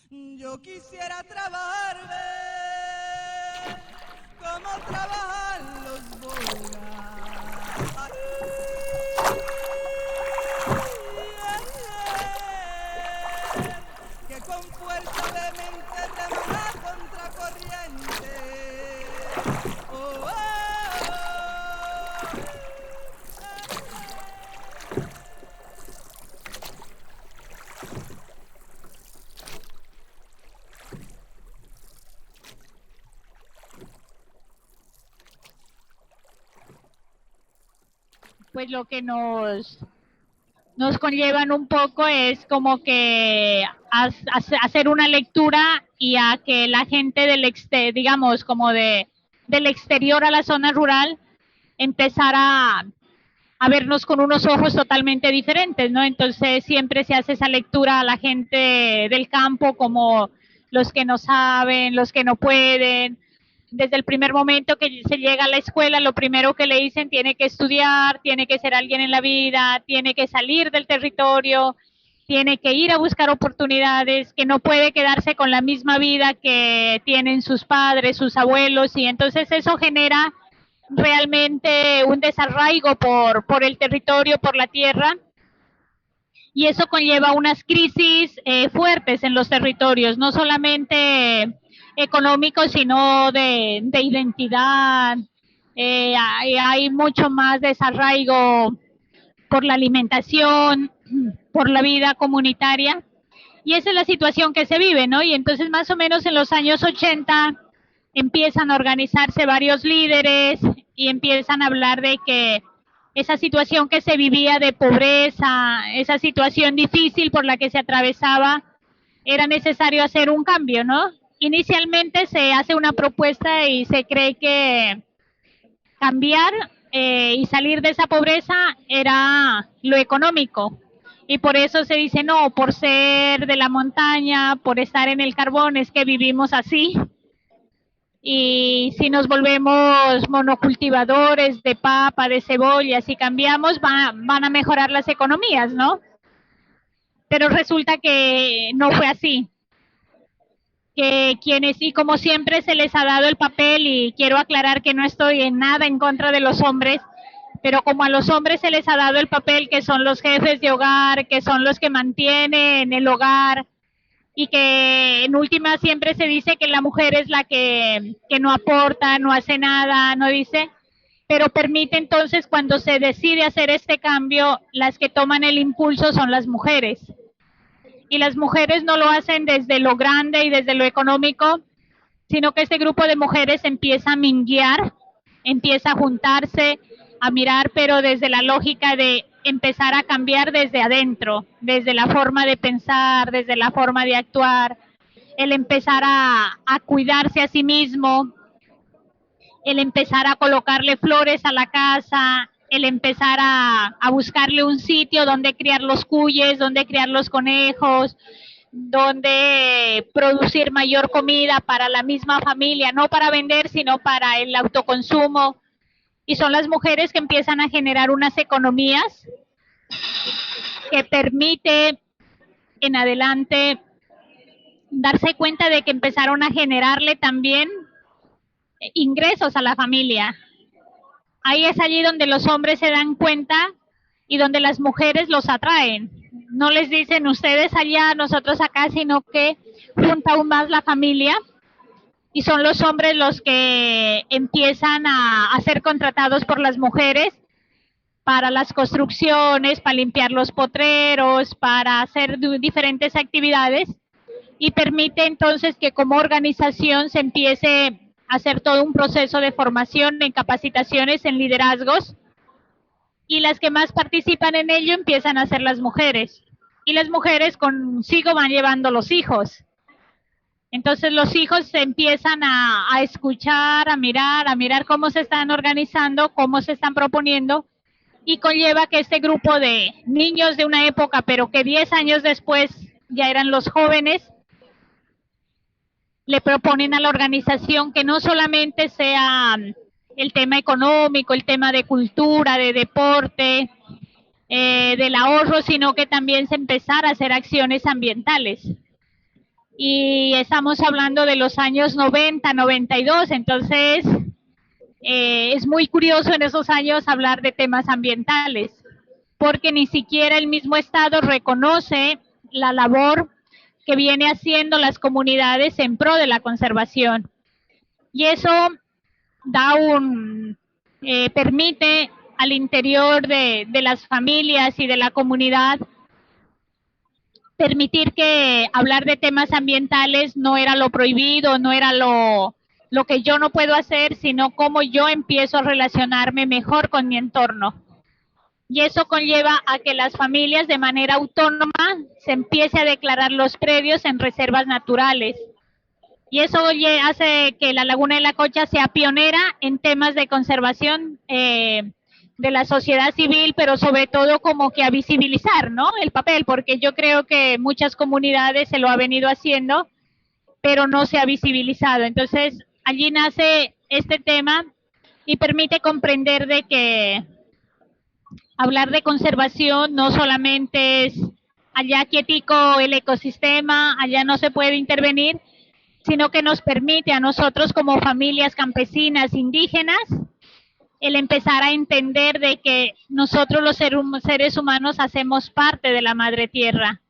Yo quisiera trabajar, ve, como trabajan los bogas. Ay, que con fuerza de mente remar contra corriente. Oh, oh, Pues lo que nos conllevan un poco es como que hacer una lectura y a que la gente digamos, como del exterior a la zona rural empezar a vernos con unos ojos totalmente diferentes, ¿no? Entonces siempre se hace esa lectura a la gente del campo como los que no saben, los que no pueden. Desde el primer momento que se llega a la escuela, lo primero que le dicen, tiene que estudiar, tiene que ser alguien en la vida, tiene que salir del territorio, tiene que ir a buscar oportunidades, que no puede quedarse con la misma vida que tienen sus padres, sus abuelos, y entonces eso genera realmente un desarraigo por el territorio, por la tierra, y eso conlleva unas crisis fuertes en los territorios, no solamente económicos, sino de identidad. Hay mucho más desarraigo por la alimentación, por la vida comunitaria, y esa es la situación que se vive, ¿no? Y entonces más o menos en los años 80 empiezan a organizarse varios líderes y empiezan a hablar de que esa situación que se vivía de pobreza, esa situación difícil por la que se atravesaba, era necesario hacer un cambio, ¿no? Inicialmente se hace una propuesta y se cree que cambiar y salir de esa pobreza era lo económico. Y por eso se dice, no, por ser de la montaña, por estar en el carbón, es que vivimos así. Y si nos volvemos monocultivadores de papa, de cebollas, y cambiamos, van a mejorar las economías, ¿no? Pero resulta que no fue así. Que quienes, y como siempre se les ha dado el papel, y quiero aclarar que no estoy en nada en contra de los hombres, pero como a los hombres se les ha dado el papel que son los jefes de hogar, que son los que mantienen el hogar, y que en última siempre se dice que la mujer es la que no aporta, no hace nada, no dice, pero permite entonces cuando se decide hacer este cambio, las que toman el impulso son las mujeres. Y las mujeres no lo hacen desde lo grande y desde lo económico, sino que este grupo de mujeres empieza a minguear, empieza a juntarse, a mirar, pero desde la lógica de empezar a cambiar desde adentro, desde la forma de pensar, desde la forma de actuar, el empezar a cuidarse a sí mismo, el empezar a colocarle flores a la casa, el empezar a buscarle un sitio donde criar los cuyes, donde criar los conejos, donde producir mayor comida para la misma familia, no para vender, sino para el autoconsumo. Y son las mujeres que empiezan a generar unas economías que permite en adelante darse cuenta de que empezaron a generarle también ingresos a la familia. Ahí es allí donde los hombres se dan cuenta y donde las mujeres los atraen. No les dicen ustedes allá, nosotros acá, sino que junta aún más la familia, y son los hombres los que empiezan a ser contratados por las mujeres para las construcciones, para limpiar los potreros, para hacer diferentes actividades, y permite entonces que como organización se empiece a hacer todo un proceso de formación en capacitaciones, en liderazgos, y las que más participan en ello empiezan a ser las mujeres, y las mujeres consigo van llevando los hijos. Entonces los hijos se empiezan a escuchar, a mirar cómo se están organizando, cómo se están proponiendo, y conlleva que este grupo de niños de una época, pero que 10 años después ya eran los jóvenes, le proponen a la organización que no solamente sea el tema económico, el tema de cultura, de deporte, del ahorro, sino que también se empezara a hacer acciones ambientales. y estamos hablando de los años 90, 92, entonces es muy curioso en esos años hablar de temas ambientales, porque ni siquiera el mismo Estado reconoce la labor que viene haciendo las comunidades en pro de la conservación. Y eso da permite al interior de las familias y de la comunidad permitir que hablar de temas ambientales no era lo prohibido, no era lo que yo no puedo hacer, sino cómo yo empiezo a relacionarme mejor con mi entorno. Y eso conlleva a que las familias de manera autónoma se empiece a declarar los predios en reservas naturales. Y eso hace que la Laguna de la Cocha sea pionera en temas de conservación de la sociedad civil, pero sobre todo como que a visibilizar, ¿no?, el papel, porque yo creo que muchas comunidades se lo ha venido haciendo, pero no se ha visibilizado. Entonces, allí nace este tema y permite comprender de que hablar de conservación no solamente es allá quietico el ecosistema, allá no se puede intervenir, sino que nos permite a nosotros como familias campesinas indígenas el empezar a entender de que nosotros los seres humanos hacemos parte de la madre tierra,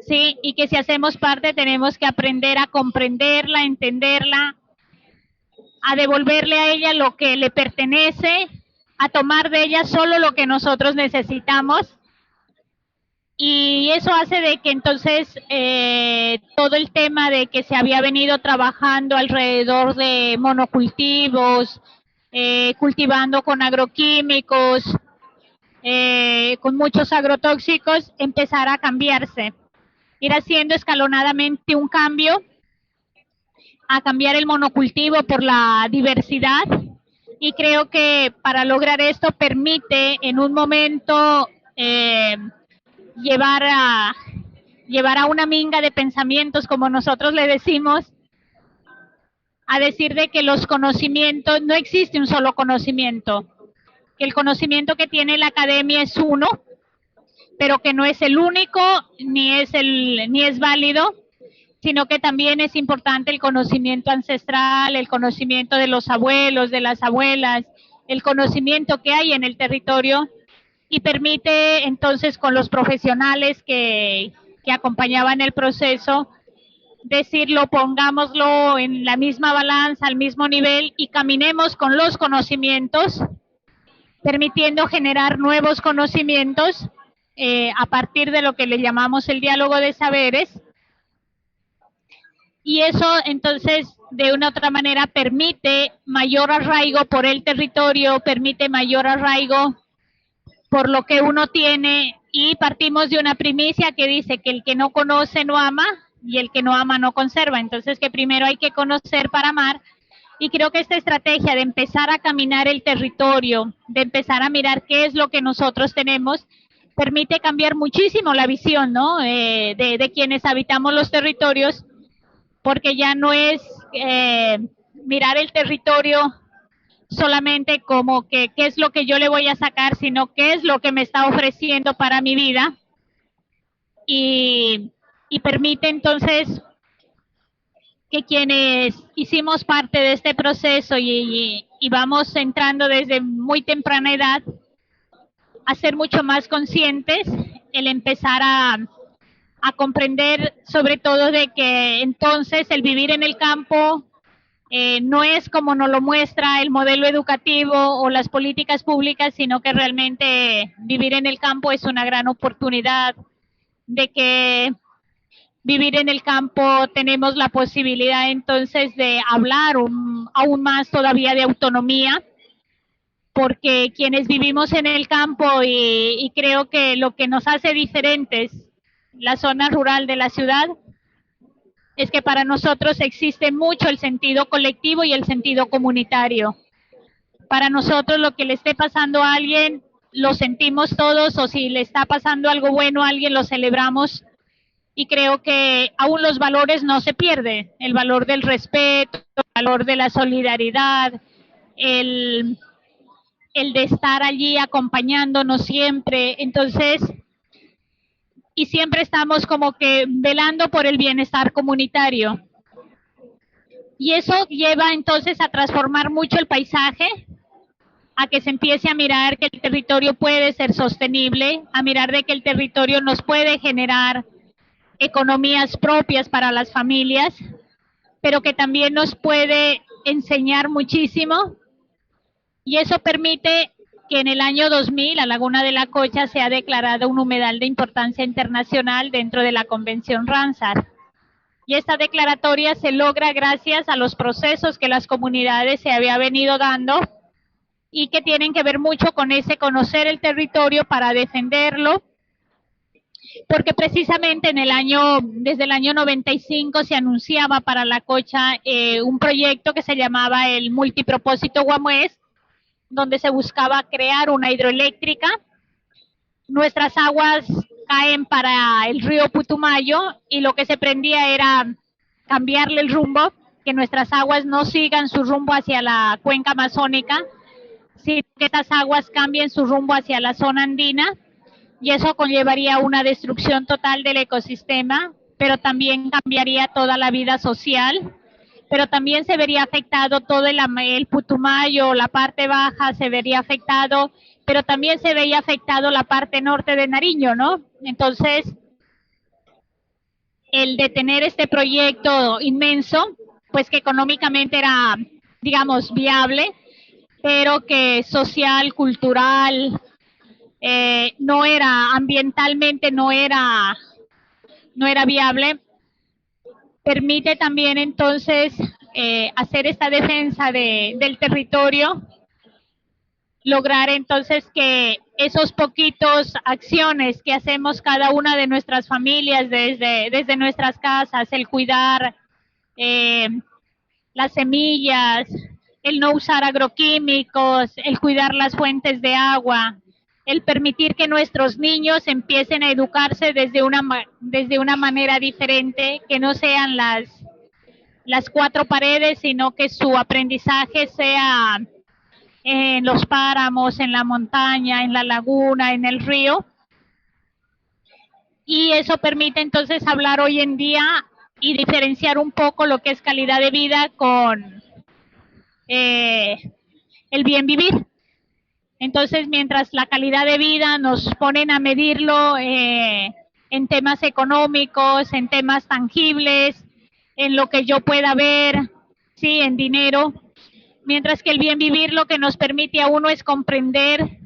¿sí? Y que si hacemos parte tenemos que aprender a comprenderla, entenderla, a devolverle a ella lo que le pertenece, a tomar de ella solo lo que nosotros necesitamos. Y eso hace de que entonces todo el tema de que se había venido trabajando alrededor de monocultivos, cultivando con agroquímicos, con muchos agrotóxicos, empezara a cambiarse, ir haciendo escalonadamente un cambio, a cambiar el monocultivo por la diversidad, y creo que para lograr esto permite en un momento llevar a una minga de pensamientos, como nosotros le decimos, a decir de que los conocimientos, no existe un solo conocimiento, que el conocimiento que tiene la academia es uno, pero que no es el único, ni es válido, sino que también es importante el conocimiento ancestral, el conocimiento de los abuelos, de las abuelas, el conocimiento que hay en el territorio, y permite entonces con los profesionales que acompañaban el proceso, decirlo, pongámoslo en la misma balanza, al mismo nivel, y caminemos con los conocimientos, permitiendo generar nuevos conocimientos a partir de lo que le llamamos el diálogo de saberes. Y eso entonces de una otra manera permite mayor arraigo por el territorio, permite mayor arraigo por lo que uno tiene, y partimos de una primicia que dice que el que no conoce no ama y el que no ama no conserva. Entonces que primero hay que conocer para amar, y creo que esta estrategia de empezar a caminar el territorio, de empezar a mirar qué es lo que nosotros tenemos, permite cambiar muchísimo la visión, ¿no?, de quienes habitamos los territorios, porque ya no es mirar el territorio solamente como que qué es lo que yo le voy a sacar, sino qué es lo que me está ofreciendo para mi vida, y permite entonces que quienes hicimos parte de este proceso y vamos entrando desde muy temprana edad a ser mucho más conscientes, el empezar a comprender sobre todo de que entonces el vivir en el campo no es como nos lo muestra el modelo educativo o las políticas públicas, sino que realmente vivir en el campo es una gran oportunidad, de que vivir en el campo tenemos la posibilidad entonces de hablar aún más todavía de autonomía, porque quienes vivimos en el campo, y creo que lo que nos hace diferentes la zona rural de la ciudad, es que para nosotros existe mucho el sentido colectivo y el sentido comunitario. Para nosotros lo que le esté pasando a alguien, lo sentimos todos, o si le está pasando algo bueno a alguien, lo celebramos, y creo que aún los valores no se pierden, el valor del respeto, el valor de la solidaridad, el de estar allí acompañándonos siempre. Entonces, y siempre estamos como que velando por el bienestar comunitario. Y eso lleva entonces a transformar mucho el paisaje, a que se empiece a mirar que el territorio puede ser sostenible, a mirar de que el territorio nos puede generar economías propias para las familias, pero que también nos puede enseñar muchísimo. Y eso permite que en el año 2000 la Laguna de la Cocha sea declarada un humedal de importancia internacional dentro de la Convención Ramsar. Y esta declaratoria se logra gracias a los procesos que las comunidades se había venido dando y que tienen que ver mucho con ese conocer el territorio para defenderlo, porque precisamente desde el año 95 se anunciaba para la Cocha un proyecto que se llamaba el Multipropósito Guamués, donde se buscaba crear una hidroeléctrica. Nuestras aguas caen para el río Putumayo y lo que se pretendía era cambiarle el rumbo, que nuestras aguas no sigan su rumbo hacia la cuenca amazónica, sino que estas aguas cambien su rumbo hacia la zona andina, y eso conllevaría una destrucción total del ecosistema, pero también cambiaría toda la vida social, pero también se vería afectado todo el Putumayo, la parte baja se vería afectado, pero también se veía afectado la parte norte de Nariño, ¿no? Entonces, el detener este proyecto inmenso, pues que económicamente era, digamos, viable, pero que social, cultural, no era, ambientalmente no era viable, permite también entonces hacer esta defensa del territorio, lograr entonces que esos poquitos acciones que hacemos cada una de nuestras familias desde nuestras casas, el cuidar las semillas, el no usar agroquímicos, el cuidar las fuentes de agua, el permitir que nuestros niños empiecen a educarse desde una manera diferente, que no sean las cuatro paredes, sino que su aprendizaje sea en los páramos, en la montaña, en la laguna, en el río. Y eso permite entonces hablar hoy en día y diferenciar un poco lo que es calidad de vida con el bien vivir. Entonces, mientras la calidad de vida nos ponen a medirlo en temas económicos, en temas tangibles, en lo que yo pueda ver, sí, en dinero, mientras que el bien vivir lo que nos permite a uno es comprender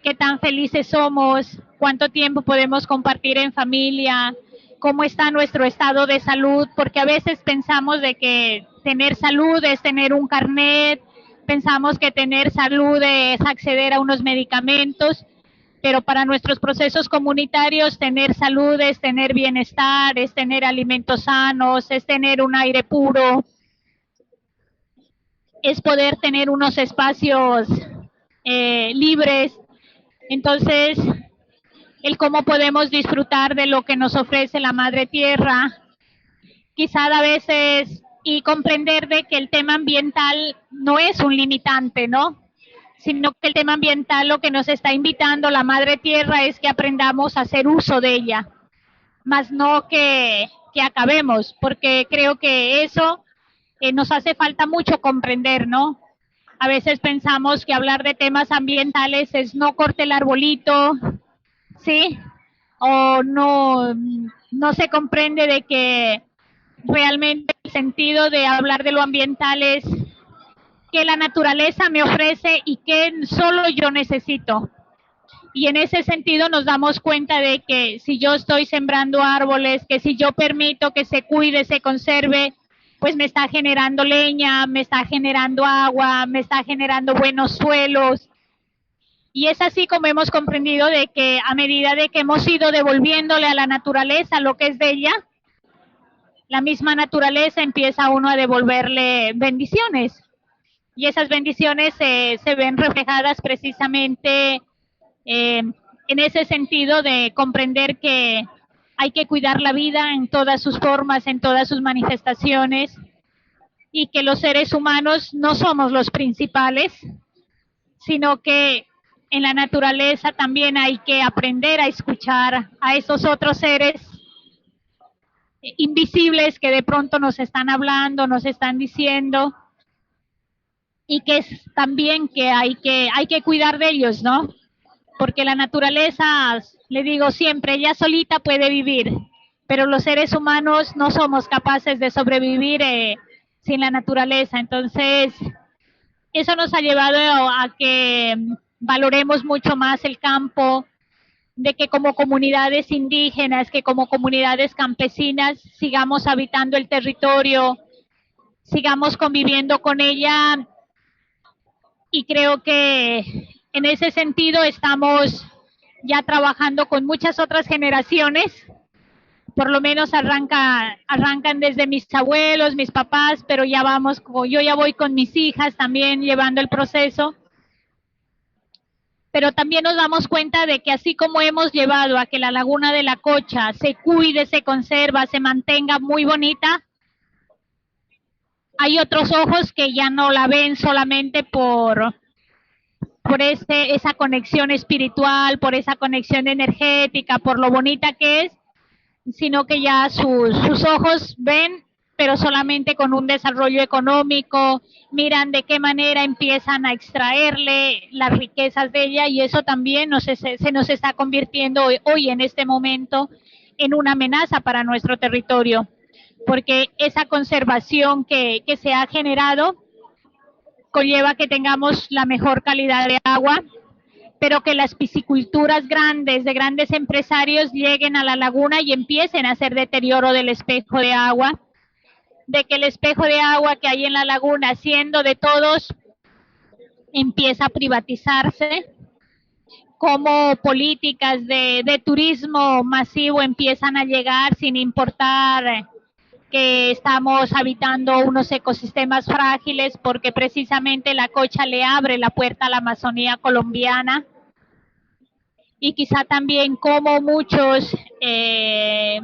qué tan felices somos, cuánto tiempo podemos compartir en familia, cómo está nuestro estado de salud, porque a veces pensamos de que tener salud es tener un carnet, pensamos que tener salud es acceder a unos medicamentos, pero para nuestros procesos comunitarios tener salud es tener bienestar, es tener alimentos sanos, es tener un aire puro, es poder tener unos espacios libres. Entonces, el cómo podemos disfrutar de lo que nos ofrece la Madre Tierra, quizá a veces, y comprender de que el tema ambiental no es un limitante, ¿no? Sino que el tema ambiental lo que nos está invitando la Madre Tierra es que aprendamos a hacer uso de ella, más no que acabemos, porque creo que eso nos hace falta mucho comprender, ¿no? A veces pensamos que hablar de temas ambientales es no corte el arbolito, ¿sí? O no se comprende de que realmente el sentido de hablar de lo ambiental es que la naturaleza me ofrece y que solo yo necesito. Y en ese sentido nos damos cuenta de que si yo estoy sembrando árboles, que si yo permito que se cuide, se conserve, pues me está generando leña, me está generando agua, me está generando buenos suelos. Y es así como hemos comprendido de que a medida de que hemos ido devolviéndole a la naturaleza lo que es de ella, la misma naturaleza empieza a uno a devolverle bendiciones. Y esas bendiciones se ven reflejadas precisamente en ese sentido de comprender que hay que cuidar la vida en todas sus formas, en todas sus manifestaciones, y que los seres humanos no somos los principales, sino que en la naturaleza también hay que aprender a escuchar a esos otros seres invisibles que de pronto nos están hablando, nos están diciendo, y que es también que hay que cuidar de ellos, ¿no? Porque la naturaleza, le digo siempre, ella solita puede vivir, pero los seres humanos no somos capaces de sobrevivir sin la naturaleza. Entonces, eso nos ha llevado a que valoremos mucho más el campo, de que como comunidades indígenas, que como comunidades campesinas sigamos habitando el territorio, sigamos conviviendo con ella, y creo que en ese sentido estamos ya trabajando con muchas otras generaciones. Por lo menos arrancan desde mis abuelos, mis papás, pero ya vamos, yo ya voy con mis hijas también llevando el proceso. Pero también nos damos cuenta de que así como hemos llevado a que la Laguna de la Cocha se cuide, se conserva, se mantenga muy bonita, hay otros ojos que ya no la ven solamente por esa conexión espiritual, por esa conexión energética, por lo bonita que es, sino que ya sus ojos ven, pero solamente con un desarrollo económico, miran de qué manera empiezan a extraerle las riquezas de ella, y eso también se nos está convirtiendo hoy en este momento en una amenaza para nuestro territorio, porque esa conservación que se ha generado conlleva que tengamos la mejor calidad de agua, pero que las pisciculturas grandes, de grandes empresarios, lleguen a la laguna y empiecen a hacer deterioro del espejo de agua, de que el espejo de agua que hay en la laguna, siendo de todos, empieza a privatizarse, como políticas de turismo masivo empiezan a llegar sin importar que estamos habitando unos ecosistemas frágiles, porque precisamente la Cocha le abre la puerta a la Amazonía colombiana, y quizá también como muchos de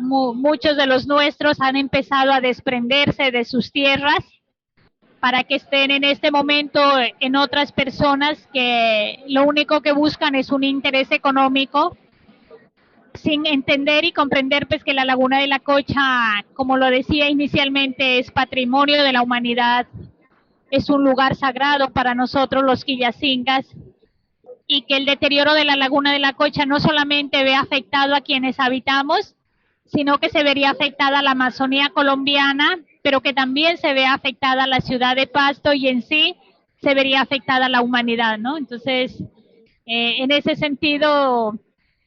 los nuestros han empezado a desprenderse de sus tierras para que estén en este momento en otras personas que lo único que buscan es un interés económico, sin entender y comprender pues que la Laguna de la Cocha, como lo decía inicialmente, es patrimonio de la humanidad, es un lugar sagrado para nosotros los quillacingas, y que el deterioro de la Laguna de la Cocha no solamente ve afectado a quienes habitamos, sino que se vería afectada a la Amazonía colombiana, pero que también se ve afectada a la ciudad de Pasto, y en sí se vería afectada a la humanidad, ¿no? Entonces, en ese sentido,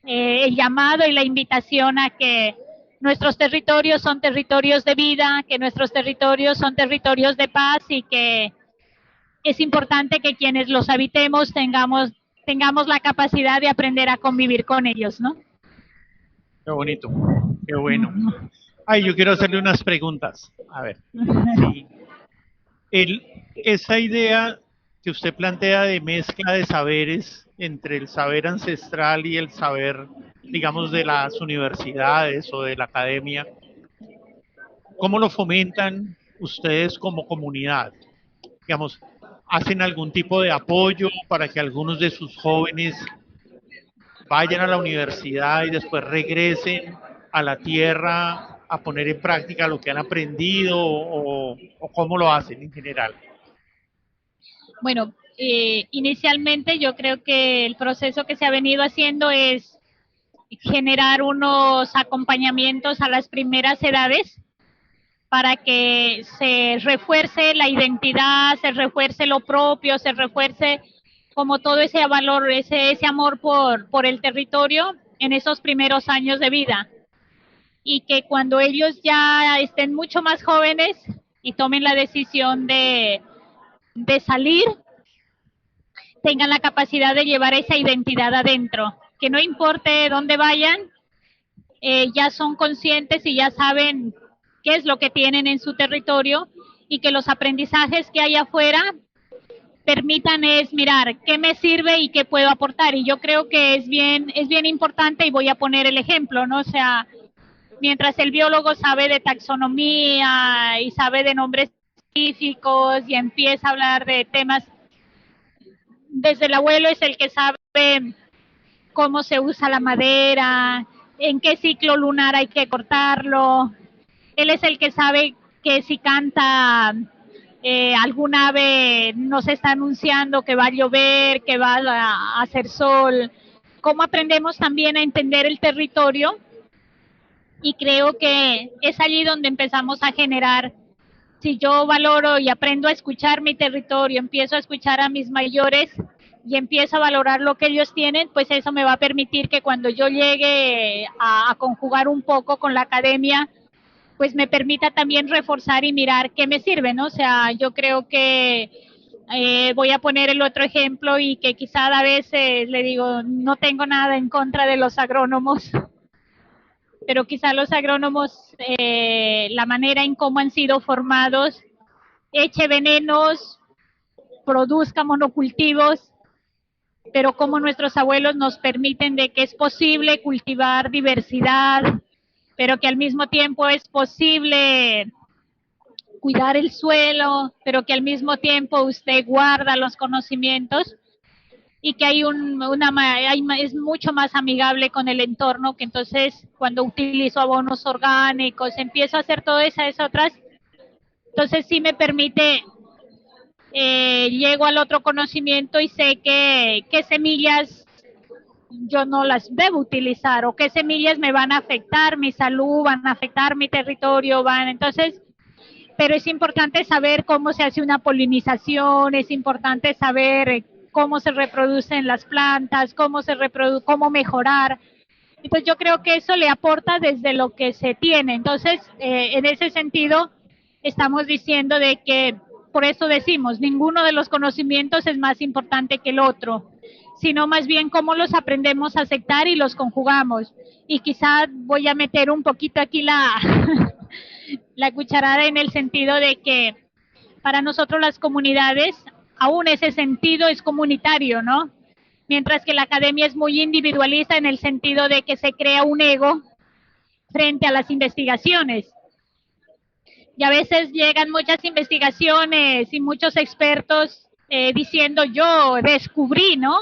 el llamado y la invitación a que nuestros territorios son territorios de vida, que nuestros territorios son territorios de paz, y que es importante que quienes los habitemos tengamos la capacidad de aprender a convivir con ellos, ¿no? Qué bonito, qué bueno. Ay, yo quiero hacerle unas preguntas. A ver, sí. Esa idea que usted plantea de mezcla de saberes entre el saber ancestral y el saber, digamos, de las universidades o de la academia, ¿cómo lo fomentan ustedes como comunidad? Digamos, ¿hacen algún tipo de apoyo para que algunos de sus jóvenes vayan a la universidad y después regresen a la tierra a poner en práctica lo que han aprendido, o cómo lo hacen en general? Bueno, inicialmente yo creo que el proceso que se ha venido haciendo es generar unos acompañamientos a las primeras edades para que se refuerce la identidad, se refuerce lo propio, se refuerce como todo ese valor, ese amor por el territorio en esos primeros años de vida. Y que cuando ellos ya estén mucho más jóvenes y tomen la decisión de salir, tengan la capacidad de llevar esa identidad adentro, que no importe dónde vayan, ya son conscientes y ya saben qué es lo que tienen en su territorio, y que los aprendizajes que hay afuera permitan es mirar qué me sirve y qué puedo aportar. Y yo creo que es bien importante, y voy a poner el ejemplo, ¿no? O sea, mientras el biólogo sabe de taxonomía y sabe de nombres científicos y empieza a hablar de temas, desde el abuelo es el que sabe cómo se usa la madera, en qué ciclo lunar hay que cortarlo. Él es el que sabe que si canta algún ave nos está anunciando que va a llover, que va a hacer sol. Cómo aprendemos también a entender el territorio, y creo que es allí donde empezamos a generar. Si yo valoro y aprendo a escuchar mi territorio, empiezo a escuchar a mis mayores y empiezo a valorar lo que ellos tienen, pues eso me va a permitir que cuando yo llegue a conjugar un poco con la academia, pues me permita también reforzar y mirar qué me sirve, ¿no? O sea, yo creo que voy a poner el otro ejemplo, y que quizá a veces le digo, no tengo nada en contra de los agrónomos, pero quizá los agrónomos, la manera en cómo han sido formados, eche venenos, produzca monocultivos, pero como nuestros abuelos nos permiten de que es posible cultivar diversidad, pero que al mismo tiempo es posible cuidar el suelo, pero que al mismo tiempo usted guarda los conocimientos, y que hay es mucho más amigable con el entorno, que entonces cuando utilizo abonos orgánicos, empiezo a hacer todas esas otras, entonces sí me permite, llego al otro conocimiento y sé qué semillas yo no las debo utilizar, o qué semillas me van a afectar mi salud, van a afectar mi territorio, entonces, pero es importante saber cómo se hace una polinización, es importante saber cómo se reproducen las plantas, cómo mejorar. Entonces yo creo que eso le aporta desde lo que se tiene. Entonces, en ese sentido, estamos diciendo de que, por eso decimos, ninguno de los conocimientos es más importante que el otro, sino más bien cómo los aprendemos a aceptar y los conjugamos. Y quizá voy a meter un poquito aquí la cucharada, en el sentido de que para nosotros las comunidades, aún ese sentido es comunitario, ¿no? Mientras que la academia es muy individualista, en el sentido de que se crea un ego frente a las investigaciones. Y a veces llegan muchas investigaciones y muchos expertos diciendo, yo descubrí, ¿no?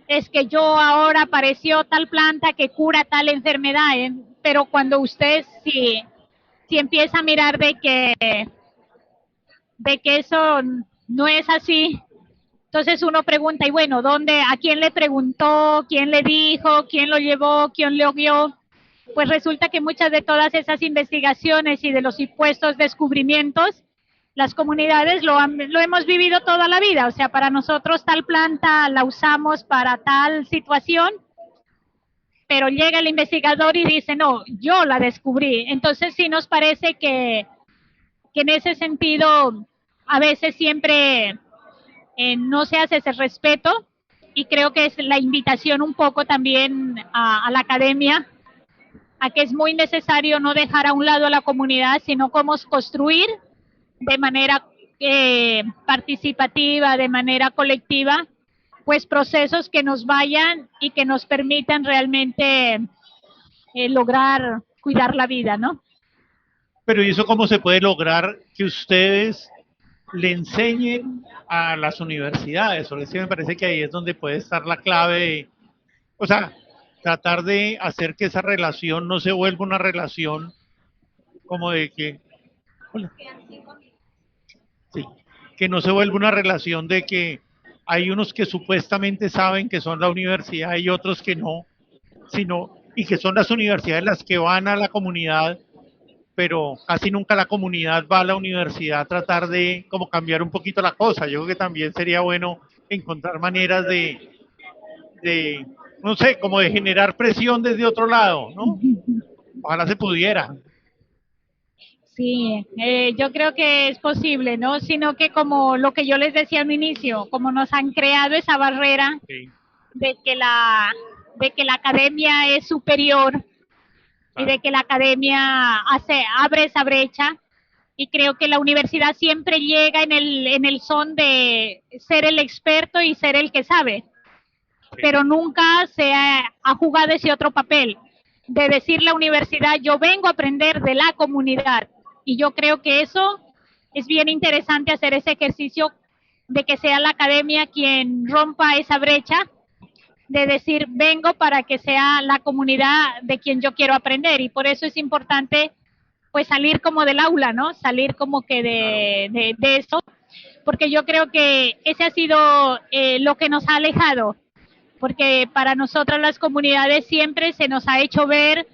Es que yo ahora apareció tal planta que cura tal enfermedad, pero cuando usted si empieza a mirar de que eso no es así, entonces uno pregunta, y bueno, ¿dónde, a quién le preguntó, quién le dijo, quién lo llevó, quién lo guió? Pues resulta que muchas de todas esas investigaciones y de los supuestos descubrimientos, las comunidades lo hemos vivido toda la vida. O sea, para nosotros tal planta la usamos para tal situación, pero llega el investigador y dice, no, yo la descubrí. Entonces sí nos parece que en ese sentido a veces siempre no se hace ese respeto, y creo que es la invitación un poco también a la academia, a que es muy necesario no dejar a un lado a la comunidad, sino cómo construir de manera participativa, de manera colectiva, pues procesos que nos vayan y que nos permitan realmente lograr cuidar la vida, ¿no? Pero ¿y eso cómo se puede lograr que ustedes le enseñen a las universidades? Porque sí me parece que ahí es donde puede estar la clave de, o sea, tratar de hacer que esa relación no se vuelva una relación como de que, hola, sí, que no se vuelva una relación de que hay unos que supuestamente saben que son la universidad y otros que no, sino, y que son las universidades las que van a la comunidad, pero casi nunca la comunidad va a la universidad a tratar de como cambiar un poquito la cosa. Yo creo que también sería bueno encontrar maneras de no sé, como de generar presión desde otro lado, ¿no? Ojalá se pudiera. Sí, yo creo que es posible, ¿no? Sino que, como lo que yo les decía al inicio, como nos han creado esa barrera, sí, de que la academia es superior, y de que la academia abre esa brecha, y creo que la universidad siempre llega en el son de ser el experto y ser el que sabe, pero nunca se ha jugado ese otro papel de decir la universidad, yo vengo a aprender de la comunidad. Y yo creo que eso es bien interesante, hacer ese ejercicio de que sea la academia quien rompa esa brecha de decir, vengo para que sea la comunidad de quien yo quiero aprender, y por eso es importante pues salir como del aula, ¿no? Salir como que de eso, porque yo creo que ese ha sido lo que nos ha alejado, porque para nosotras las comunidades siempre se nos ha hecho ver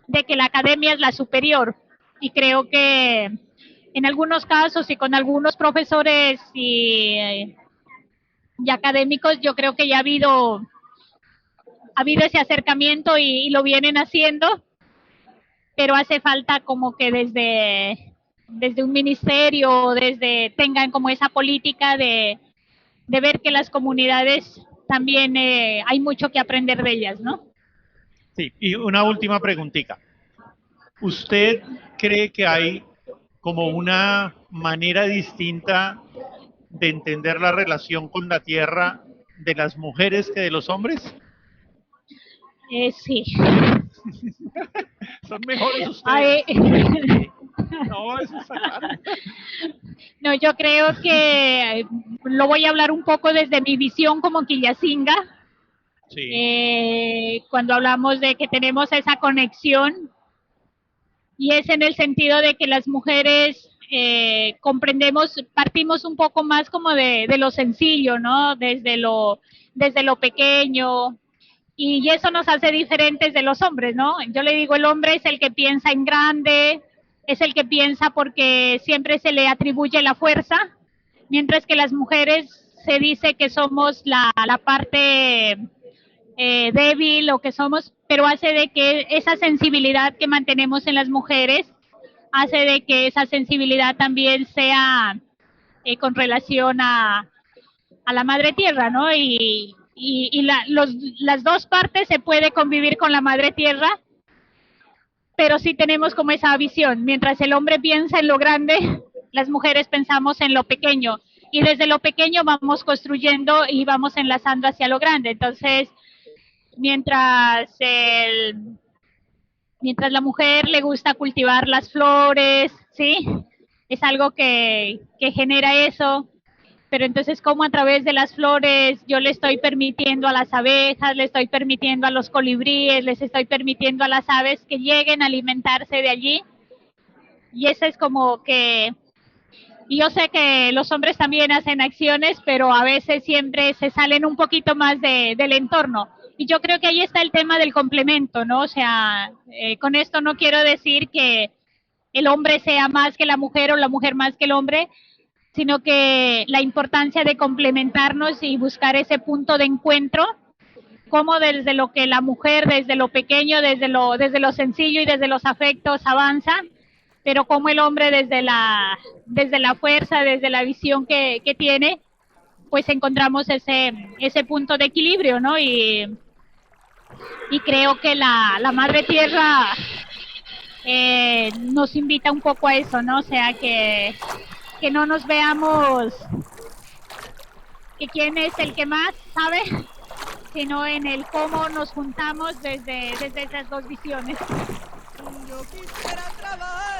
de que la academia es la superior, y creo que en algunos casos y con algunos profesores y académicos, yo creo que ya ha habido ese acercamiento y lo vienen haciendo, pero hace falta como que desde un ministerio, tengan como esa política de ver que las comunidades también hay mucho que aprender de ellas, ¿no? Sí, y una última preguntita. ¿Usted cree que hay como una manera distinta de entender la relación con la tierra de las mujeres que de los hombres? Sí. Son mejores Ay, ustedes. No, eso está claro. no, yo creo que lo voy a hablar un poco desde mi visión como quillacinga. Sí. Cuando hablamos de que tenemos esa conexión, y es en el sentido de que las mujeres comprendemos, partimos un poco más como de lo sencillo, ¿no? Desde lo pequeño, y eso nos hace diferentes de los hombres, ¿no? Yo le digo, el hombre es el que piensa en grande, es el que piensa porque siempre se le atribuye la fuerza, mientras que las mujeres se dice que somos la parte débil o que somos, pero hace de que esa sensibilidad que mantenemos en las mujeres, hace de que esa sensibilidad también sea con relación a la madre tierra, ¿no? Las dos partes se puede convivir con la madre tierra, pero sí tenemos como esa visión. Mientras el hombre piensa en lo grande, las mujeres pensamos en lo pequeño, y desde lo pequeño vamos construyendo y vamos enlazando hacia lo grande. Entonces, mientras la mujer le gusta cultivar las flores, ¿sí? Es algo que genera eso, pero entonces como a través de las flores yo le estoy permitiendo a las abejas, le estoy permitiendo a los colibríes, les estoy permitiendo a las aves que lleguen a alimentarse de allí, y eso es como que, y yo sé que los hombres también hacen acciones, pero a veces siempre se salen un poquito más del entorno. Y yo creo que ahí está el tema del complemento, ¿no? O sea, con esto no quiero decir que el hombre sea más que la mujer o la mujer más que el hombre, sino que la importancia de complementarnos y buscar ese punto de encuentro, como desde lo que la mujer, desde lo pequeño, desde lo sencillo y desde los afectos avanza, pero como el hombre desde la fuerza, desde la visión que tiene, pues encontramos ese punto de equilibrio, ¿no? Y creo que la madre tierra nos invita un poco a eso, ¿no? O sea, que no nos veamos que quién es el que más sabe, sino en el cómo nos juntamos desde esas dos visiones. Yo quisiera trabajar